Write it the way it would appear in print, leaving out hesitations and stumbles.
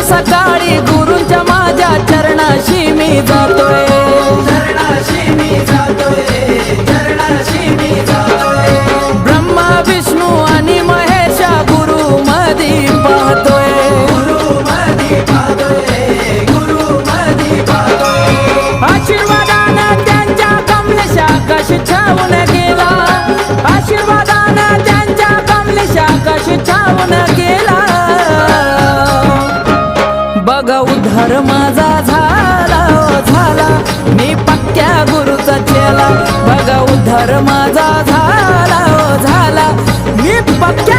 सकाळी गुरूंच्या माझ्या चरणाशी मी जातोय, चरणाशी मी जातोय, चरणाशी मी जातोय. ब्रह्मा विष्णू आणि महेशा गुरु मधी पाहतोय, गुरु मधी पाहतोय, गुरु मधी पाहतोय. आशीर्वादानं त्यांच्या कमलेशा कशी छावून गेला, आशीर्वादानं त्यांच्या कमलेशा कशी छावून गेला. बघा उद्धार माझा झाला झाला, मी पक्क्या गुरुचा चेला. बघा उद्धार माझा झाला झाला, मी पक्क्या